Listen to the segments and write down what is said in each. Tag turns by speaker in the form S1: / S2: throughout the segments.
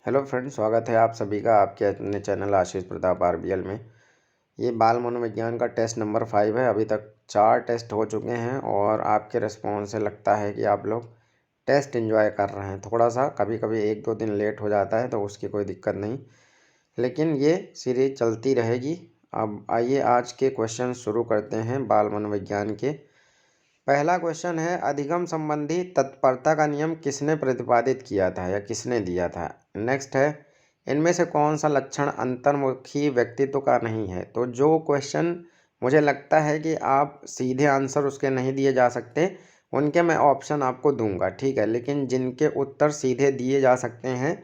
S1: Hello friends, स्वागत है आप सभी का आपके अपने चैनल आशीष प्रताप आरबीएल में। ये बाल मनोविज्ञान का टेस्ट नंबर 5 है। अभी तक 4 टेस्ट हो चुके हैं और आपके रिस्पॉन्स से लगता है कि आप लोग टेस्ट एंजॉय कर रहे हैं। थोड़ा सा कभी कभी 1-2 दिन लेट हो जाता है तो उसकी कोई दिक्कत नहीं, लेकिन ये सीरीज चलती रहेगी। अब आइए आज के क्वेश्चन शुरू करते हैं बाल मनोविज्ञान के। पहला क्वेश्चन है, अधिगम संबंधी तत्परता का नियम किसने प्रतिपादित किया था या किसने दिया था। नेक्स्ट है, इनमें से कौन सा लक्षण अंतर्मुखी व्यक्तित्व का नहीं है। तो जो क्वेश्चन मुझे लगता है कि आप सीधे आंसर उसके नहीं दिए जा सकते, उनके मैं ऑप्शन आपको दूंगा, ठीक है। लेकिन जिनके उत्तर सीधे दिए जा सकते हैं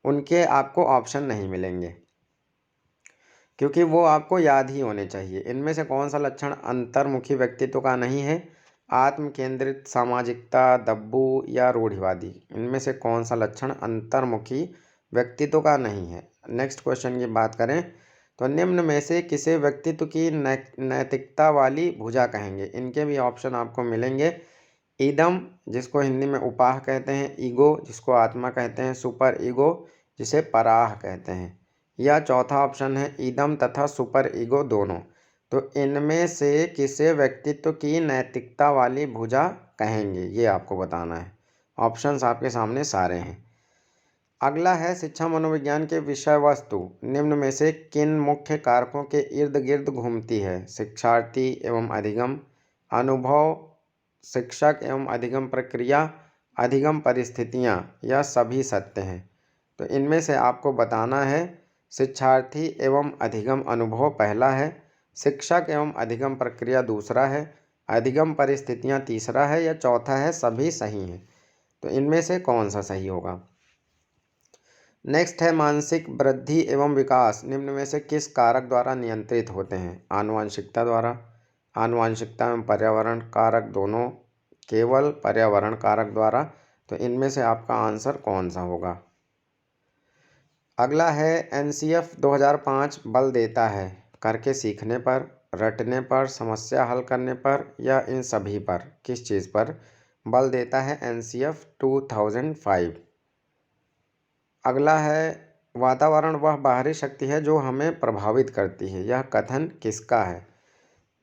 S1: उनके आपको ऑप्शन नहीं मिलेंगे, क्योंकि वो आपको याद ही होने चाहिए। इनमें से कौन सा लक्षण अंतर्मुखी व्यक्तित्व का नहीं है। आत्म केंद्रित, सामाजिकता, दब्बू या रूढ़िवादी। इनमें से कौन सा लक्षण अंतर्मुखी व्यक्तित्व का नहीं है। नेक्स्ट क्वेश्चन की बात करें तो निम्न में से किसे व्यक्तित्व की नैतिकता वाली भुजा कहेंगे। इनके भी ऑप्शन आपको मिलेंगे। ईदम, जिसको हिंदी में उपाह कहते हैं, ईगो, जिसको आत्मा कहते हैं, सुपर ईगो, जिसे पराह कहते हैं, या चौथा ऑप्शन है ईदम तथा सुपर ईगो दोनों। तो इनमें से किसे व्यक्तित्व की नैतिकता वाली भुजा कहेंगे, ये आपको बताना है। ऑप्शंस आपके सामने सारे हैं। अगला है, शिक्षा मनोविज्ञान के विषय वस्तु निम्न में से किन मुख्य कारकों के इर्द गिर्द घूमती है। शिक्षार्थी एवं अधिगम, अनुभव, शिक्षक एवं अधिगम प्रक्रिया, अधिगम परिस्थितियाँ, या सभी सत्य हैं। तो इनमें से आपको बताना है शिक्षार्थी एवं अधिगम अनुभव पहला है, शिक्षक एवं अधिगम प्रक्रिया दूसरा है, अधिगम परिस्थितियाँ तीसरा है, या चौथा है सभी सही हैं। तो इनमें से कौन सा सही होगा। नेक्स्ट है, मानसिक वृद्धि एवं विकास निम्न में से किस कारक द्वारा नियंत्रित होते हैं। आनुवंशिकता द्वारा, आनुवंशिकता एवं पर्यावरण कारक दोनों, केवल पर्यावरण कारक द्वारा। तो इनमें से आपका आंसर कौन सा होगा। अगला है, एनसीएफ 2005 बल देता है करके सीखने पर, रटने पर, समस्या हल करने पर, या इन सभी पर। किस चीज़ पर बल देता है एनसीएफ 2005। अगला है, वातावरण वह बाहरी शक्ति है जो हमें प्रभावित करती है, यह कथन किसका है।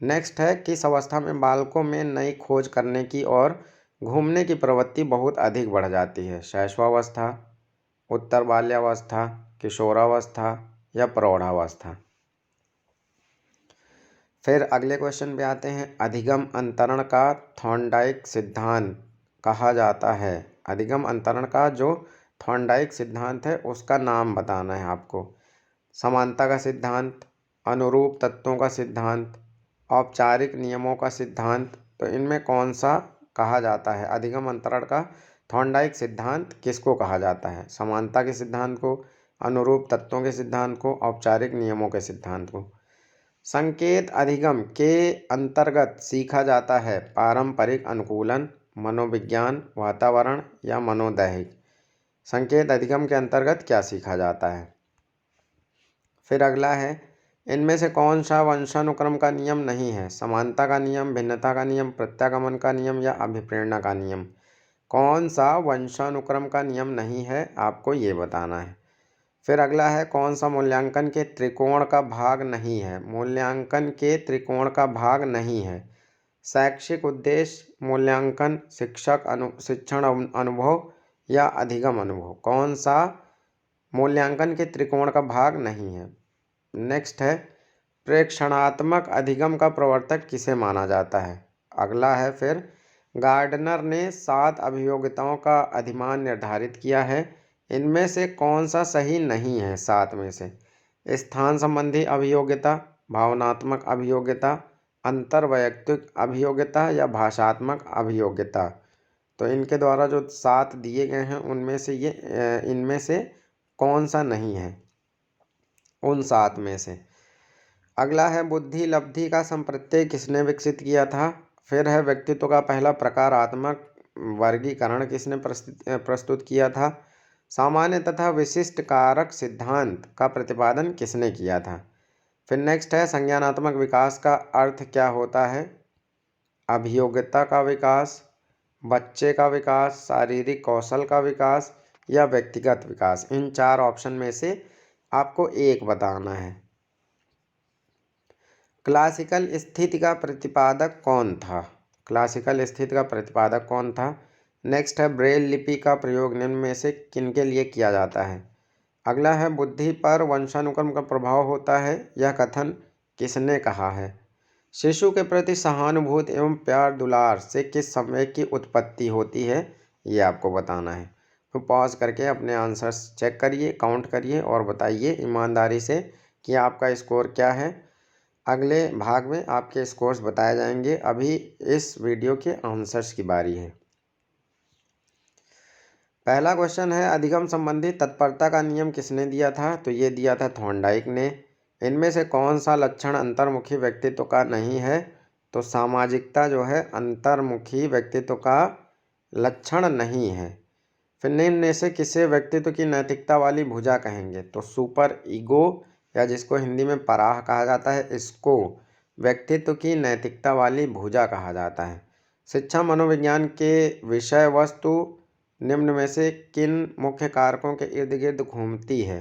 S1: नेक्स्ट है, किस अवस्था में बालकों में नई खोज करने की और घूमने की प्रवृत्ति बहुत अधिक बढ़ जाती है। शैशवावस्था, उत्तर बाल्यावस्था, किशोरावस्था, या प्रौढ़ावस्था। फिर अगले क्वेश्चन पे आते हैं, अधिगम अंतरण का थॉर्नडाइक सिद्धांत कहा जाता है। अधिगम अंतरण का जो थॉर्नडाइक सिद्धांत है उसका नाम बताना है आपको। समानता का सिद्धांत, अनुरूप तत्वों का सिद्धांत, औपचारिक नियमों का सिद्धांत। तो इनमें कौन सा कहा जाता है। अधिगम अंतरण का थॉर्नडाइक सिद्धांत किसको कहा जाता है। समानता के सिद्धांत को, अनुरूप तत्वों के सिद्धांत को, औपचारिक नियमों के सिद्धांत को। संकेत अधिगम के अंतर्गत सीखा जाता है पारंपरिक अनुकूलन, मनोविज्ञान, वातावरण, या मनोदैहिक। संकेत अधिगम के अंतर्गत क्या सीखा जाता है। फिर अगला है, इनमें से कौन सा वंशानुक्रम का नियम नहीं है। समानता का नियम, भिन्नता का नियम, प्रत्यागमन का नियम, या अभिप्रेरणा का नियम। कौन सा वंशानुक्रम का नियम नहीं है, आपको ये बताना है। फिर अगला है, कौन सा मूल्यांकन के त्रिकोण का भाग नहीं है। मूल्यांकन के त्रिकोण का भाग नहीं है। शैक्षिक उद्देश्य, मूल्यांकन, शिक्षण अनुभव, या अधिगम अनुभव। कौन सा मूल्यांकन के त्रिकोण का भाग नहीं है। नेक्स्ट है, प्रेक्षणात्मक अधिगम का प्रवर्तक किसे माना जाता है। अगला है, फिर गार्डनर ने 7 अभियोगिताओं का अधिमान निर्धारित किया है। इनमें से कौन सा सही नहीं है 7 में से। स्थान संबंधी अभियोग्यता, भावनात्मक अभियोग्यता, अंतर्वैयक्तिक अभियोग्यता, या भाषात्मक अभियोग्यता। तो इनके द्वारा जो 7 दिए गए हैं उनमें से इनमें से कौन सा नहीं है उन 7 में से। अगला है, बुद्धि लब्धि का संप्रत्यय किसने विकसित किया था। फिर है, व्यक्तित्व का पहला प्रकारात्मक वर्गीकरण किसने प्रस्तुत किया था। सामान्य तथा विशिष्ट कारक सिद्धांत का प्रतिपादन किसने किया था। फिर नेक्स्ट है, संज्ञानात्मक विकास का अर्थ क्या होता है। अभियोग्यता का विकास, बच्चे का विकास, शारीरिक कौशल का विकास, या व्यक्तिगत विकास। इन 4 ऑप्शन में से आपको एक बताना है। क्लासिकल स्थिति का प्रतिपादक कौन था? क्लासिकल स्थिति का प्रतिपादक कौन था? नेक्स्ट है ब्रेल लिपि का प्रयोग निम्न में से किनके लिए किया जाता है? अगला है बुद्धि पर वंशानुक्रम का प्रभाव होता है, यह कथन किसने कहा है? शिशु के प्रति सहानुभूति एवं प्यार दुलार से किस संवेग की उत्पत्ति होती है? ये आपको बताना है। तो पॉज करके अपने आंसर्स चेक करिए, काउंट करिए और बताइए ईमानदारी से कि आपका स्कोर क्या है। अगले भाग में आपके स्कोर्स बताए जाएंगे। अभी इस वीडियो के आंसर्स की बारी है। पहला क्वेश्चन है, अधिगम संबंधी तत्परता का नियम किसने दिया था? तो ये दिया था थॉर्नडाइक ने। इनमें से कौन सा लक्षण अंतर्मुखी व्यक्तित्व का नहीं है? तो सामाजिकता जो है अंतर्मुखी व्यक्तित्व का लक्षण नहीं है। फिर निम्न में से किसे व्यक्तित्व की नैतिकता वाली भुजा कहेंगे? तो सुपर ईगो या जिसको हिंदी में पराह कहा जाता है, इसको व्यक्तित्व की नैतिकता वाली भुजा कहा जाता है। शिक्षा मनोविज्ञान के विषय वस्तु निम्न में से किन मुख्य कारकों के इर्द गिर्द घूमती है?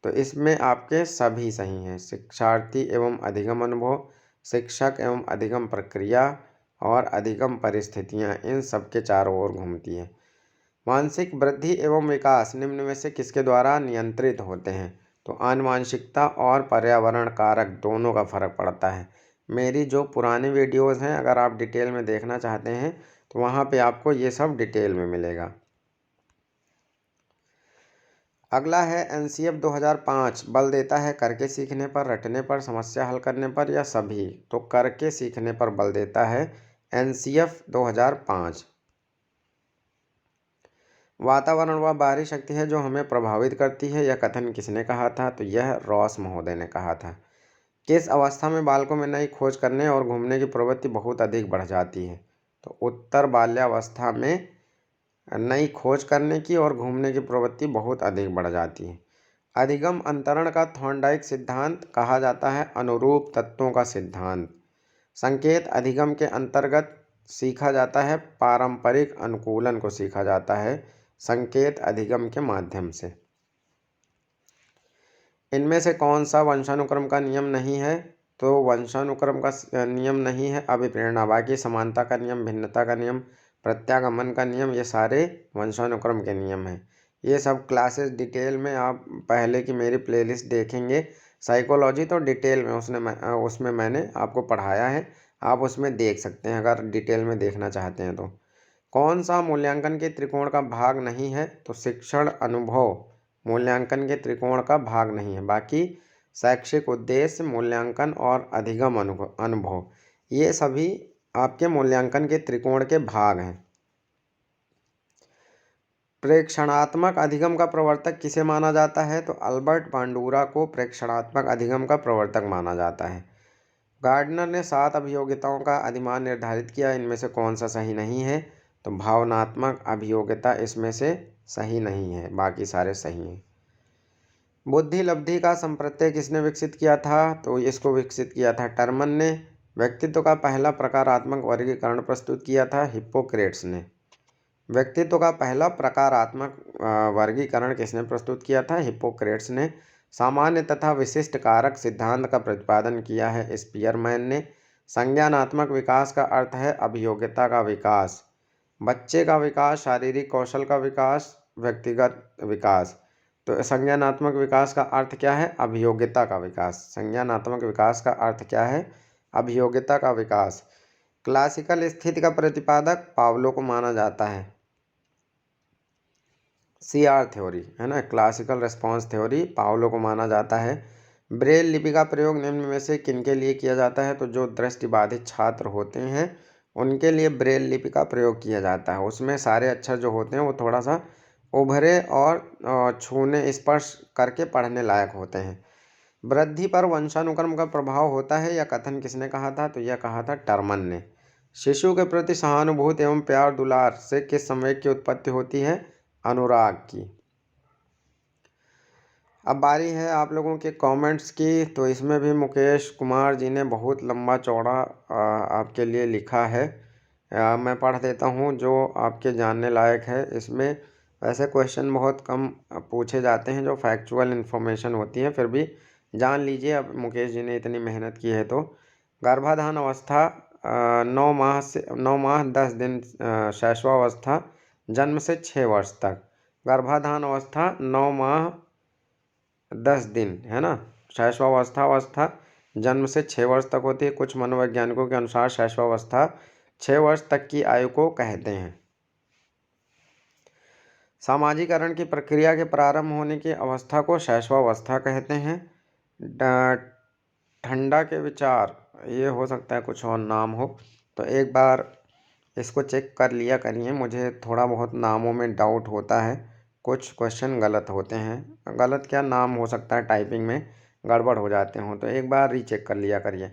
S1: तो इसमें आपके सभी सही हैं। शिक्षार्थी एवं अधिगम अनुभव, शिक्षक एवं अधिगम प्रक्रिया और अधिगम परिस्थितियां, इन सब के चारों ओर घूमती है। मानसिक वृद्धि एवं विकास निम्न में से किसके द्वारा नियंत्रित होते हैं? तो आनुवांशिकता और पर्यावरण कारक दोनों का फर्क पड़ता है। मेरी जो पुरानी वीडियोस हैं, अगर आप डिटेल में देखना चाहते हैं तो वहाँ पे आपको ये सब डिटेल में मिलेगा। अगला है एनसीएफ 2005 बल देता है करके सीखने पर, रटने पर, समस्या हल करने पर या सभी? तो करके सीखने पर बल देता है एनसीएफ 2005। वातावरण वह बाहरी शक्ति है जो हमें प्रभावित करती है, यह कथन किसने कहा था? तो यह रॉस महोदय ने कहा था। किस अवस्था में बालकों में नई खोज करने और घूमने की प्रवृत्ति बहुत अधिक बढ़ जाती है? तो उत्तर बाल्यावस्था में नई खोज करने की और घूमने की प्रवृत्ति बहुत अधिक बढ़ जाती है। अधिगम अंतरण का थॉर्नडाइक सिद्धांत कहा जाता है अनुरूप तत्वों का सिद्धांत। संकेत अधिगम के अंतर्गत सीखा जाता है, पारंपरिक अनुकूलन को सीखा जाता है संकेत अधिगम के माध्यम से। इनमें से कौन सा वंशानुक्रम का नियम नहीं है? तो वंशानुक्रम का नियम नहीं है अभिप्रेरणा। बाकी समानता का नियम, भिन्नता का नियम, प्रत्यागमन का नियम, ये सारे वंशानुक्रम के नियम हैं। ये सब क्लासेस डिटेल में आप पहले की मेरी प्लेलिस्ट देखेंगे। साइकोलॉजी तो डिटेल में उसमें मैंने आपको पढ़ाया है, आप उसमें देख सकते हैं अगर डिटेल में देखना चाहते हैं तो। कौन सा मूल्यांकन के त्रिकोण का भाग नहीं है? तो शिक्षण अनुभव मूल्यांकन के त्रिकोण का भाग नहीं है। बाकी शैक्षिक उद्देश्य, मूल्यांकन और अधिगम अनुभव ये सभी आपके मूल्यांकन के त्रिकोण के भाग हैं। प्रेक्षणात्मक अधिगम का प्रवर्तक किसे माना जाता है? तो अल्बर्ट बांडूरा को प्रेक्षणात्मक अधिगम का प्रवर्तक माना जाता है। गार्डनर ने 7 अभियोग्यताओं का अधिमान निर्धारित किया, इनमें से कौन सा सही नहीं है? तो भावनात्मक अभियोग्यता इसमें से सही नहीं है, बाकी सारे सही हैं। बुद्धि लब्धि का संप्रत्यय किसने विकसित किया था? तो इसको विकसित किया था टर्मन ने। व्यक्तित्व का पहला प्रकारात्मक वर्गीकरण प्रस्तुत किया था हिप्पोक्रेट्स ने। व्यक्तित्व का पहला प्रकारात्मक वर्गीकरण किसने प्रस्तुत किया था? हिप्पोक्रेट्स ने। सामान्य तथा विशिष्ट कारक सिद्धांत का प्रतिपादन किया है स्पीयरमैन ने। संज्ञानात्मक विकास का अर्थ है अभियोग्यता का विकास। बच्चे का विकास, शारीरिक कौशल का विकास, व्यक्तिगत विकास। तो संज्ञानात्मक विकास का अर्थ क्या है? अभियोग्यता का विकास। संज्ञानात्मक विकास का अर्थ क्या है? अभियोग्यता का विकास। क्लासिकल स्थिति का प्रतिपादक पावलो को माना जाता है। CR थ्योरी है ना, क्लासिकल रेस्पॉन्स थ्योरी, पावलो को माना जाता है। ब्रेल लिपि का प्रयोग निम्न में से किनके लिए किया जाता है? तो जो दृष्टिबाधित छात्र होते हैं उनके लिए ब्रेल लिपि का प्रयोग किया जाता है। उसमें सारे अक्षर जो होते हैं वो थोड़ा सा उभरे और छूने, स्पर्श करके पढ़ने लायक होते हैं। वृद्धि पर वंशानुक्रम का प्रभाव होता है, यह कथन किसने कहा था? तो यह कहा था टर्मन ने। शिशु के प्रति सहानुभूति एवं प्यार दुलार से किस संवेग की उत्पत्ति होती है? अनुराग की। अब बारी है आप लोगों के कमेंट्स की। तो इसमें भी मुकेश कुमार जी ने बहुत लंबा चौड़ा आपके लिए लिखा है। मैं पढ़ देता हूँ जो आपके जानने लायक है। इसमें वैसे क्वेश्चन बहुत कम पूछे जाते हैं जो फैक्चुअल इन्फॉर्मेशन होती है, फिर भी जान लीजिए अब मुकेश जी ने इतनी मेहनत की है तो। गर्भाधान अवस्था 9 माह 10 दिन शैशवावस्था जन्म से 6 वर्ष तक। गर्भाधान अवस्था 9 माह 10 दिन है ना। शैशवावस्था जन्म से 6 वर्ष तक होती है। कुछ मनोवैज्ञानिकों के अनुसार शैशवावस्था 6 वर्ष तक की आयु को कहते हैं। सामाजिकरण की प्रक्रिया के प्रारंभ होने की अवस्था को शैशवावस्था कहते हैं। ठंडा के विचार, ये हो सकता है कुछ और नाम हो, तो एक बार इसको चेक कर लिया करिए। मुझे थोड़ा बहुत नामों में डाउट होता है, कुछ क्वेश्चन गलत होते हैं। गलत क्या, नाम हो सकता है टाइपिंग में गड़बड़ हो जाते हों, तो एक बार रीचेक कर लिया करिए।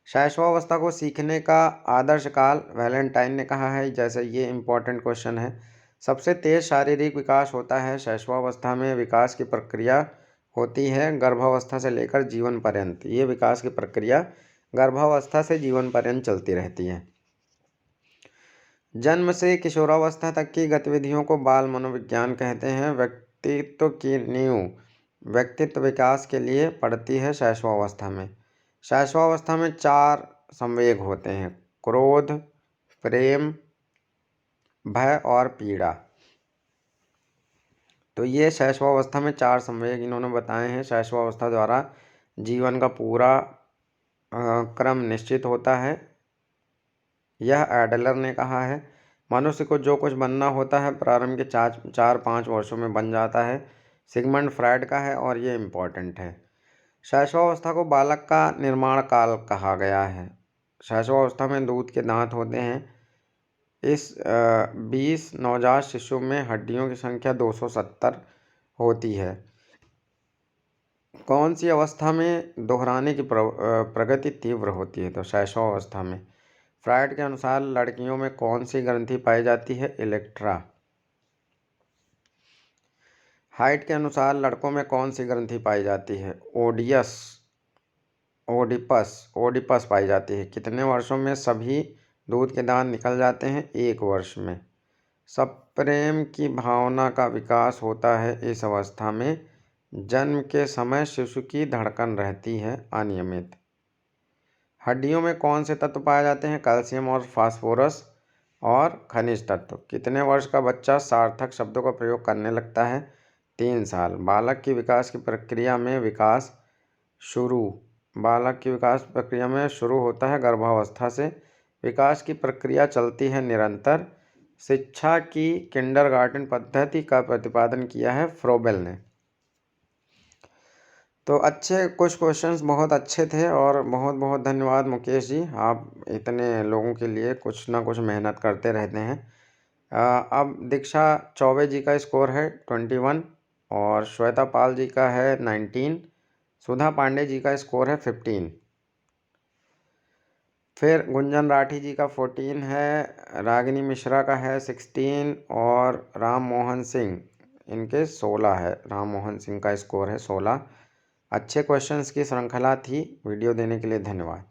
S1: शैशवावस्था को सीखने का आदर्श काल वैलेंटाइन ने कहा है, जैसे ये इम्पोर्टेंट क्वेश्चन है। सबसे तेज शारीरिक विकास होता है शैशवावस्था में। विकास की प्रक्रिया होती है गर्भावस्था से लेकर जीवन पर्यंत। ये विकास की प्रक्रिया गर्भावस्था से जीवन पर्यंत चलती रहती है। जन्म से किशोरावस्था तक की गतिविधियों को बाल मनोविज्ञान कहते हैं। व्यक्तित्व की नींव व्यक्तित्व विकास के लिए पड़ती है शैशवावस्था में। शैशवावस्था में 4 संवेग होते हैं: क्रोध, प्रेम, भय और पीड़ा। तो ये शैशवावस्था में 4 संवेग इन्होंने बताए हैं। शैशवावस्था द्वारा जीवन का पूरा क्रम निश्चित होता है, यह एडलर ने कहा है। मनुष्य को जो कुछ बनना होता है प्रारंभ के 4-5 वर्षों में बन जाता है। सिगमंड फ्रायड का है और ये इम्पोर्टेंट है। शैशवावस्था को बालक का निर्माण काल कहा गया है। शैशवावस्था में दूध के दांत होते हैं। इस 20 नवजात शिशु में हड्डियों की संख्या 270 होती है। कौन सी अवस्था में दोहराने की प्रगति तीव्र होती है? तो शैशवावस्था में। फ्रायड के अनुसार लड़कियों में कौन सी ग्रंथि पाई जाती है? इलेक्ट्रा। हाइट के अनुसार लड़कों में कौन सी ग्रंथि पाई जाती है? ओडिपस पाई जाती है। कितने वर्षों में सभी दूध के दांत निकल जाते हैं? 1 वर्ष में। सब प्रेम की भावना का विकास होता है इस अवस्था में। जन्म के समय शिशु की धड़कन रहती है अनियमित। हड्डियों में कौन से तत्व पाए जाते हैं? कैल्शियम और फास्फोरस और खनिज तत्व। कितने वर्ष का बच्चा सार्थक शब्दों का प्रयोग करने लगता है? 3 साल। बालक की विकास प्रक्रिया में शुरू होता है गर्भावस्था से। विकास की प्रक्रिया चलती है निरंतर। शिक्षा की किंडरगार्टन पद्धति का प्रतिपादन किया है फ्रोबेल ने। तो कुछ क्वेश्चंस बहुत अच्छे थे और बहुत बहुत धन्यवाद मुकेश जी, आप इतने लोगों के लिए कुछ ना कुछ मेहनत करते रहते हैं। अब दीक्षा चौबे जी का स्कोर है 21 और श्वेता पाल जी का है 19, सुधा पांडे जी का स्कोर है 15, फिर गुंजन राठी जी का 14 है, रागिनी मिश्रा का है 16 और राम मोहन सिंह इनके 16 है। राम मोहन सिंह का स्कोर है 16। अच्छे क्वेश्चंस की श्रृंखला थी। वीडियो देने के लिए धन्यवाद।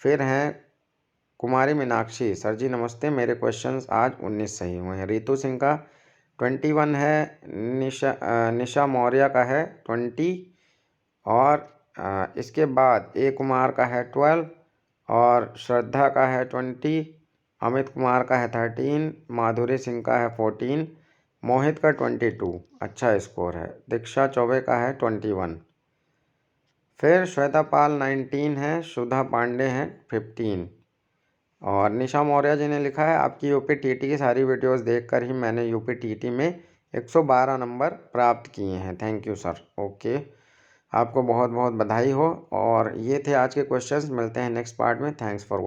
S1: फिर हैं कुमारी मीनाक्षी, सर जी नमस्ते, मेरे क्वेश्चंस आज 19 सही हुए हैं। रितु सिंह का 21 है। निशा मौर्य का है 20 और इसके बाद ए कुमार का है 12 और श्रद्धा का है 20, अमित कुमार का है 13, माधुरी सिंह का है 14, मोहित का 22, अच्छा स्कोर है। दीक्षा चौबे का है 21, फिर श्वेता पाल 19 है, सुधा पांडे हैं 15 और निशा मौर्य जी ने लिखा है आपकी यूपी टीटी की सारी वीडियोस देखकर ही मैंने यूपी टीटी में 112 नंबर प्राप्त किए हैं। Thank you sir. ओके, आपको बहुत बहुत बधाई हो। और ये थे आज के क्वेश्चंस। मिलते हैं नेक्स्ट पार्ट में। Thanks for